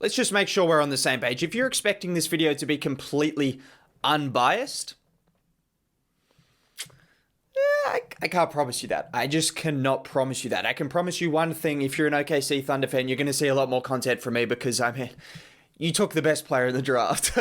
let's just make sure we're on the same page. If you're expecting this video to be completely unbiased, I can't promise you that. I just cannot promise you that. I can promise you one thing. If you're an OKC Thunder fan, you're going to see a lot more content from me because, I mean, you took the best player in the draft.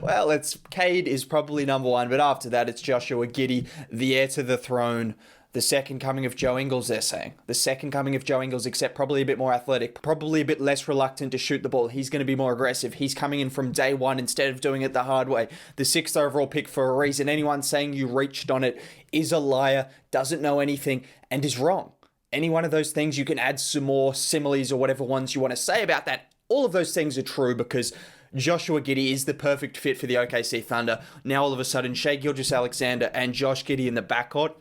Well, Cade is probably number one, but after that, it's Joshua Giddey, the heir to the throne. The second coming of Joe Ingles, they're saying. The second coming of Joe Ingles, except probably a bit more athletic, probably a bit less reluctant to shoot the ball. He's going to be more aggressive. He's coming in from day one instead of doing it the hard way. The 6th overall pick for a reason. Anyone saying you reached on it is a liar, doesn't know anything, and is wrong. Any one of those things, you can add some more similes or whatever ones you want to say about that. All of those things are true because Joshua Giddey is the perfect fit for the OKC Thunder. Now all of a sudden, Shai Gilgeous-Alexander and Josh Giddey in the backcourt.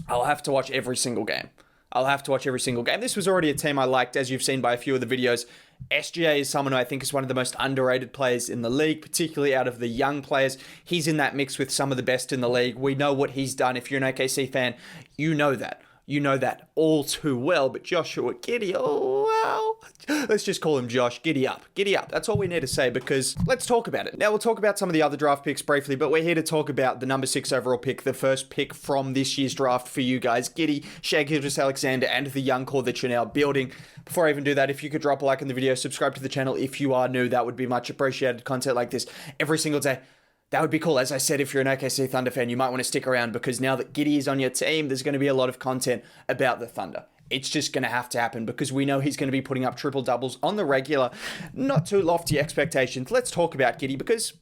I'll have to watch every single game. This was already a team I liked, as you've seen by a few of the videos. SGA is someone who I think is one of the most underrated players in the league, particularly out of the young players. He's in that mix with some of the best in the league. We know what he's done. If you're an OKC fan, you know that. You know that all too well, but Joshua Giddey, oh wow. Let's just call him Josh. Giddy up. Giddy up. That's all we need to say because let's talk about it. Now we'll talk about some of the other draft picks briefly, but we're here to talk about the number 6 overall pick, the first pick from this year's draft for you guys. Giddey, Shai Gilgeous-Alexander, and the young core that you're now building. Before I even do that, if you could drop a like on the video, subscribe to the channel if you are new, that would be much appreciated. Content like this every single day. That would be cool. As I said, if you're an OKC Thunder fan, you might want to stick around because now that Giddey is on your team, there's going to be a lot of content about the Thunder. It's just going to have to happen because we know he's going to be putting up triple doubles on the regular. Not too lofty expectations. Let's talk about Giddey because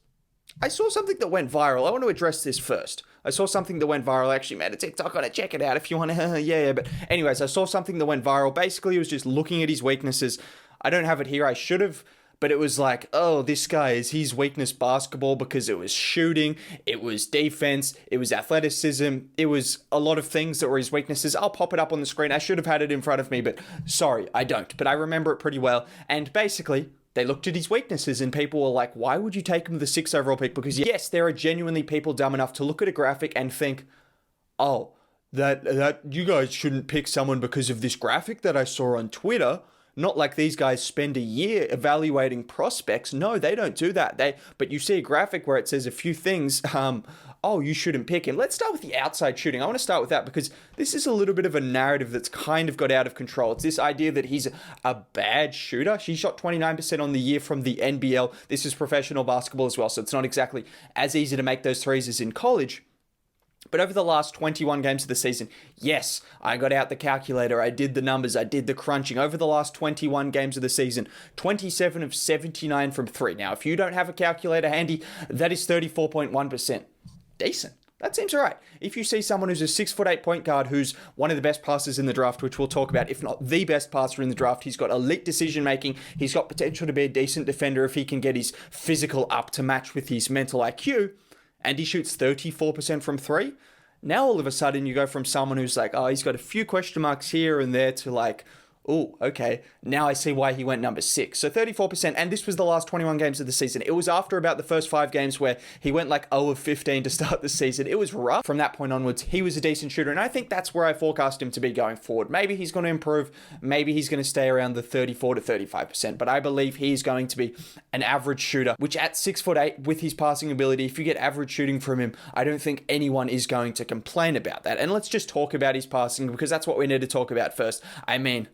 I saw something that went viral. I want to address this first. I saw something that went viral. I actually made a TikTok on it. Check it out if you want to. Yeah. But anyways, I saw something that went viral. Basically, it was just looking at his weaknesses. I don't have it here. I should have. But it was like, oh, this guy is his weakness basketball because it was shooting, it was defense, it was athleticism, it was a lot of things that were his weaknesses. I'll pop it up on the screen. I should have had it in front of me, but sorry, I don't. But I remember it pretty well. And basically, they looked at his weaknesses and people were like, why would you take him the 6th overall pick? Because yes, there are genuinely people dumb enough to look at a graphic and think, oh, that you guys shouldn't pick someone because of this graphic that I saw on Twitter. Not like these guys spend a year evaluating prospects. No, they don't do that. But you see a graphic where it says a few things. Oh, you shouldn't pick him. Let's start with the outside shooting. I want to start with that because this is a little bit of a narrative that's kind of got out of control. It's this idea that he's a bad shooter. He shot 29% on the year from the NBL. This is professional basketball as well, so it's not exactly as easy to make those threes as in college. But over the last 21 games of the season, yes, I got out the calculator, I did the numbers, I did the crunching. Over the last 21 games of the season, 27 of 79 from 3. Now, if you don't have a calculator handy, that is 34.1%. Decent. That seems all right. If you see someone who's a 6'8" point guard who's one of the best passers in the draft, which we'll talk about, if not the best passer in the draft, he's got elite decision making, he's got potential to be a decent defender if he can get his physical up to match with his mental IQ, and he shoots 34% from 3, now all of a sudden you go from someone who's like, oh, he's got a few question marks here and there to like, oh, okay, now I see why he went number 6. So 34%, and this was the last 21 games of the season. It was after about the first 5 games where he went like 0 of 15 to start the season. It was rough. From that point onwards, he was a decent shooter, and I think that's where I forecast him to be going forward. Maybe he's going to improve. Maybe he's going to stay around the 34 to 35%, but I believe he's going to be an average shooter, which at 6'8", with his passing ability, if you get average shooting from him, I don't think anyone is going to complain about that. And let's just talk about his passing because that's what we need to talk about first. I mean,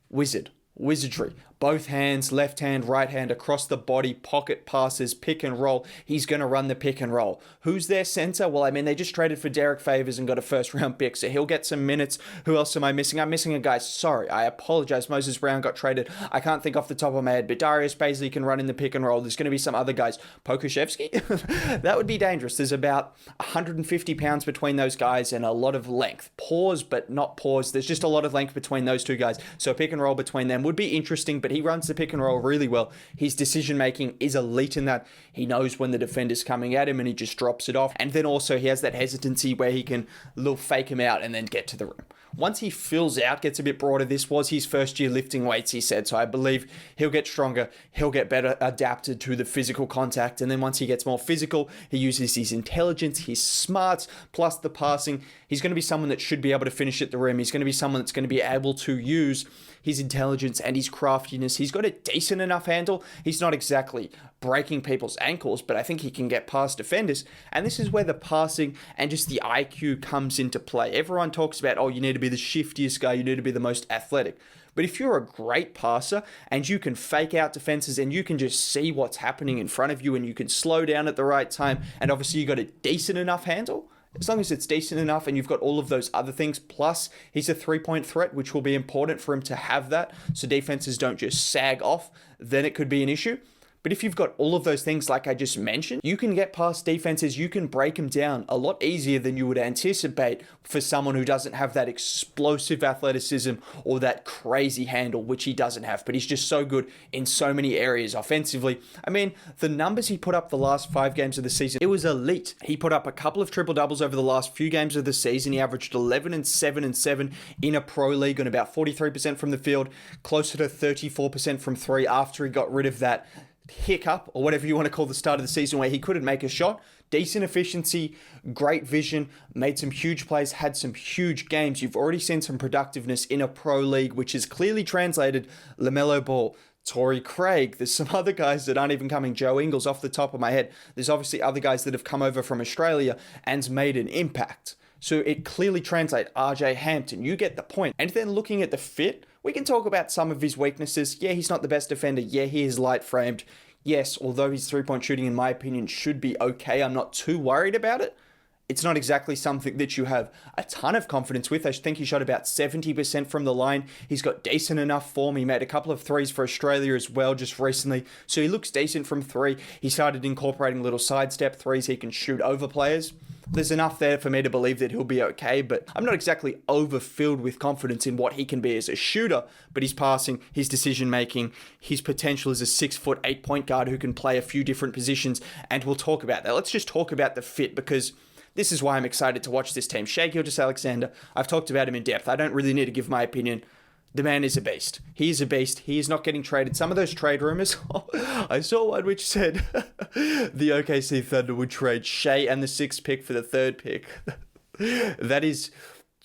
wizardry. Both hands, left hand, right hand, across the body, pocket passes, pick and roll. He's going to run the pick and roll. Who's their center? Well, I mean, they just traded for Derek Favors and got a first round pick, so he'll get some minutes. Who else am I missing? I'm missing a guy. Sorry, I apologize. Moses Brown got traded. I can't think off the top of my head, but Darius Baisley can run in the pick and roll. There's going to be some other guys. Pokuševski? That would be dangerous. There's about 150 pounds between those guys and a lot of length. Pause, but not pause. There's just a lot of length between those two guys. So pick and roll between them would be interesting, but he runs the pick and roll really well. His decision making is elite in that. He knows when the defender's coming at him and he just drops it off. And then also he has that hesitancy where he can little fake him out and then get to the rim. once he fills out, gets a bit broader, this was his first year lifting weights, he said. So I believe he'll get stronger. He'll get better adapted to the physical contact. And then once he gets more physical, he uses his intelligence, his smarts, plus the passing. He's going to be someone that should be able to finish at the rim. He's going to be someone that's going to be able to use his intelligence and his craftiness. He's got a decent enough handle. He's not exactly breaking people's ankles, but I think he can get past defenders. And this is where the passing and just the IQ comes into play. Everyone talks about, oh, you need to be the shiftiest guy, you need to be the most athletic. But if you're a great passer and you can fake out defenses and you can just see what's happening in front of you and you can slow down at the right time, and obviously you got a decent enough handle, as long as it's decent enough and you've got all of those other things, plus he's a three-point threat, which will be important for him to have that, so defenses don't just sag off, then it could be an issue. But if you've got all of those things like I just mentioned, you can get past defenses, you can break them down a lot easier than you would anticipate for someone who doesn't have that explosive athleticism or that crazy handle, which he doesn't have. But he's just so good in so many areas offensively. I mean, the numbers he put up the last 5 games of the season, it was elite. He put up a couple of triple-doubles over the last few games of the season. He averaged 11 and 7 and 7 in a pro league on about 43% from the field, closer to 34% from 3 after he got rid of that hiccup, or whatever you want to call the start of the season where he couldn't make a shot. Decent efficiency, great vision, made some huge plays, had some huge games. You've already seen some productiveness in a pro league, which is clearly translated. LaMelo Ball, Torrey Craig, there's some other guys that aren't even coming. Joe Ingles off the top of my head. There's obviously other guys that have come over from Australia and made an impact. So it clearly translates. RJ Hampton, you get the point. And then looking at the fit, we can talk about some of his weaknesses. Yeah, he's not the best defender. Yeah, he is light-framed. Yes, although his three-point shooting, in my opinion, should be okay, I'm not too worried about it. It's not exactly something that you have a ton of confidence with. I think he shot about 70% from the line. He's got decent enough form. He made a couple of threes for Australia as well just recently. So he looks decent from 3. He started incorporating little sidestep threes. He can shoot over players. There's enough there for me to believe that he'll be okay, but I'm not exactly overfilled with confidence in what he can be as a shooter, but his passing, his decision-making, his potential as a 6'8" point guard who can play a few different positions, and we'll talk about that. Let's just talk about the fit, because this is why I'm excited to watch this team. Shai Gilgeous-Alexander, I've talked about him in depth. I don't really need to give my opinion. The man is a beast. He is a beast. He is not getting traded. Some of those trade rumors, I saw one which said the OKC Thunder would trade Shai and the 6th pick for the 3rd pick. That is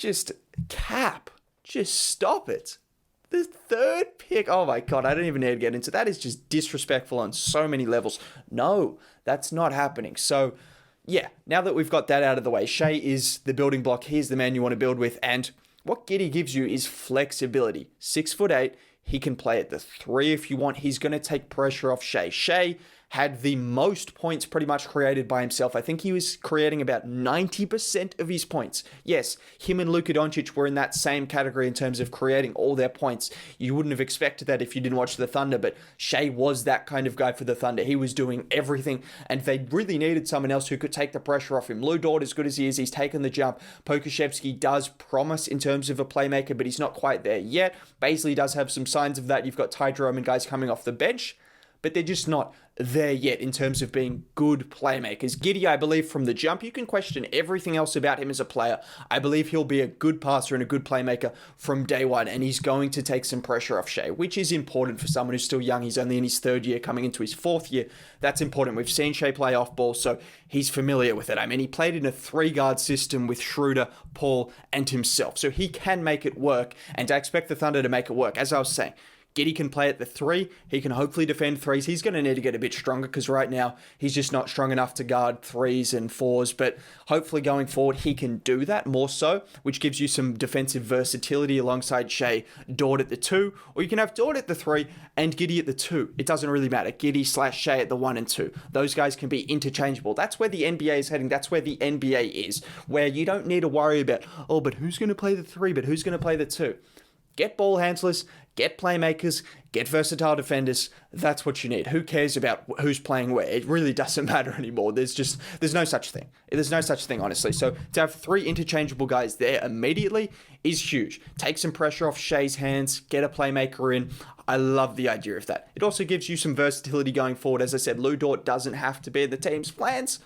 just cap. Just stop it. The 3rd pick. Oh my God, I don't even need to get into that. Is just disrespectful on so many levels. No, that's not happening. So yeah, now that we've got that out of the way, Shai is the building block. He's the man you want to build with, and what Giddey gives you is flexibility. 6'8", he can play at the 3 if you want. He's going to take pressure off Shai. Shai had the most points pretty much created by himself. I think he was creating about 90% of his points. Yes, him and Luka Doncic were in that same category in terms of creating all their points. You wouldn't have expected that if you didn't watch the Thunder, but Shai was that kind of guy for the Thunder. He was doing everything, and they really needed someone else who could take the pressure off him. Lou Dort, as good as he is, he's taken the jump. Pokusevski does promise in terms of a playmaker, but he's not quite there yet. Baisley does have some signs of that. You've got Ty Jerome and guys coming off the bench, but they're just not there yet in terms of being good playmakers. Giddey, I believe from the jump, you can question everything else about him as a player. I believe he'll be a good passer and a good playmaker from day one, and he's going to take some pressure off Shai, which is important for someone who's still young. He's only in his 3rd year, coming into his 4th year. That's important. We've seen Shai play off ball, so he's familiar with it. I mean, he played in a 3-guard system with Schroeder, Paul, and himself, so he can make it work, and I expect the Thunder to make it work. As I was saying, Giddey can play at the 3. He can hopefully defend 3s. He's going to need to get a bit stronger because right now he's just not strong enough to guard 3s and 4s. But hopefully going forward he can do that more so, which gives you some defensive versatility alongside Shai. Dort at the 2, or you can have Dort at the 3 and Giddey at the 2. It doesn't really matter. Giddey/Shai at the 1 and 2. Those guys can be interchangeable. That's where the NBA is heading. That's where the NBA is, where you don't need to worry about, oh, but who's going to play the 3? But who's going to play the 2? Get ball handlers, get playmakers, get versatile defenders. That's what you need. Who cares about who's playing where? It really doesn't matter anymore. There's no such thing. There's no such thing, honestly. So to have 3 interchangeable guys there immediately is huge. Take some pressure off Shai's hands, get a playmaker in. I love the idea of that. It also gives you some versatility going forward. As I said, Lou Dort doesn't have to be in the team's plans.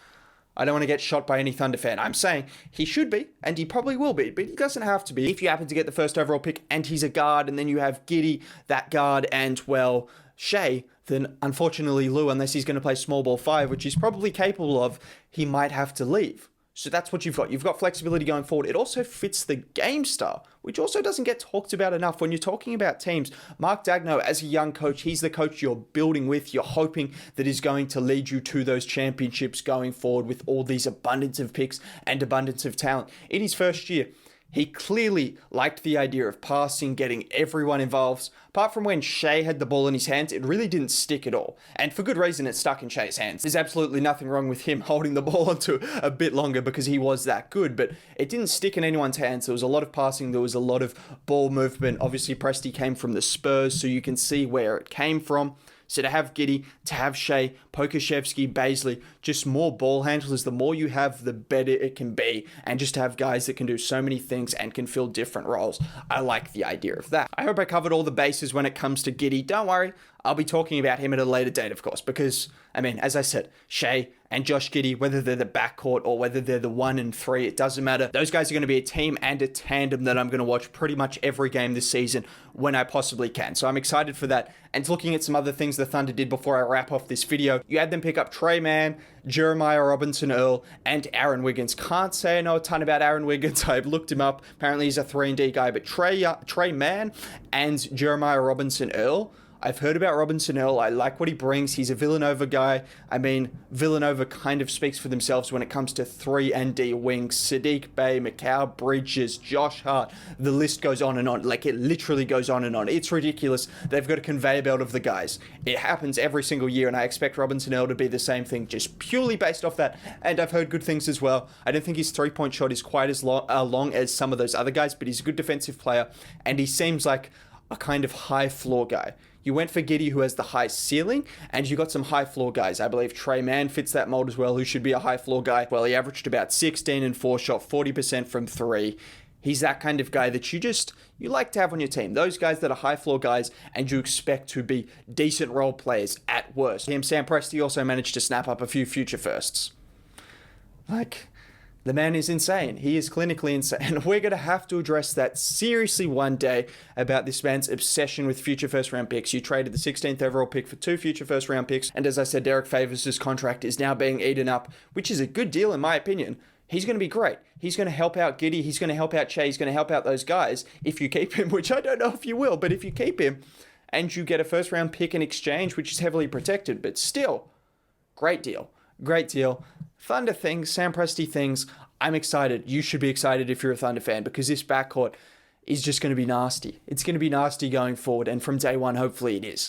I don't want to get shot by any Thunder fan. I'm saying he should be, and he probably will be, but he doesn't have to be. If you happen to get the first overall pick and he's a guard, and then you have Giddey, that guard, and, well, Shea, then unfortunately Lou, unless he's going to play small ball 5, which he's probably capable of, he might have to leave. So that's what you've got. You've got flexibility going forward. It also fits the game style, which also doesn't get talked about enough when you're talking about teams. Mark Daigneault, as a young coach, he's the coach you're building with. You're hoping that is going to lead you to those championships going forward with all these abundance of picks and abundance of talent. In his first year, he clearly liked the idea of passing, getting everyone involved. Apart from when Shea had the ball in his hands, it really didn't stick at all. And for good reason, it stuck in Shea's hands. There's absolutely nothing wrong with him holding the ball onto a bit longer because he was that good, but it didn't stick in anyone's hands. There was a lot of passing. There was a lot of ball movement. Obviously, Presti came from the Spurs, so you can see where it came from. So to have Giddey, to have Shea, Pokashevsky, Baisley, just more ball handlers. The more you have, the better it can be. And just to have guys that can do so many things and can fill different roles. I like the idea of that. I hope I covered all the bases when it comes to Giddey. Don't worry, I'll be talking about him at a later date, of course, because, I mean, as I said, Shea and Josh Giddey, whether they're the backcourt or whether they're the 1 and 3, it doesn't matter. Those guys are going to be a team and a tandem that I'm going to watch pretty much every game this season when I possibly can. So I'm excited for that. And looking at some other things the Thunder did before I wrap off this video, you had them pick up Trey Mann, Jeremiah Robinson-Earl, and Aaron Wiggins. Can't say I know a ton about Aaron Wiggins. I've looked him up. Apparently he's a 3-and-D guy, but Trey Mann and Jeremiah Robinson-Earl, I've heard about Robinson-Earl. I like what he brings. He's a Villanova guy. I mean, Villanova kind of speaks for themselves when it comes to 3-and-D wings. Sadiq Bey, Mikal Bridges, Josh Hart. The list goes on and on. Like, it literally goes on and on. It's ridiculous. They've got a conveyor belt of the guys. It happens every single year, and I expect Robinson-Earl to be the same thing, just purely based off that. And I've heard good things as well. I don't think his three-point shot is quite as long as some of those other guys, but he's a good defensive player, and he seems like a kind of high floor guy. You went for Giddey, who has the high ceiling, and you got some high floor guys. I believe Trey Mann fits that mold as well, who should be a high floor guy. Well, he averaged about 16 and 4, shot 40% from 3. He's that kind of guy that you like to have on your team. Those guys that are high floor guys and you expect to be decent role players at worst. Sam Presti also managed to snap up a few future firsts. Like, the man is insane. He is clinically insane. We're going to have to address that seriously one day about this man's obsession with future first-round picks. You traded the 16th overall pick for 2 future first-round picks, and as I said, Derek Favors' contract is now being eaten up, which is a good deal in my opinion. He's going to be great. He's going to help out Giddey. He's going to help out Shea. He's going to help out those guys if you keep him, which I don't know if you will, but if you keep him and you get a first-round pick in exchange, which is heavily protected, but still, great deal. Great deal. Thunder things, Sam Presti things. I'm excited. You should be excited if you're a Thunder fan because this backcourt is just going to be nasty. It's going to be nasty going forward, and from day one, hopefully it is.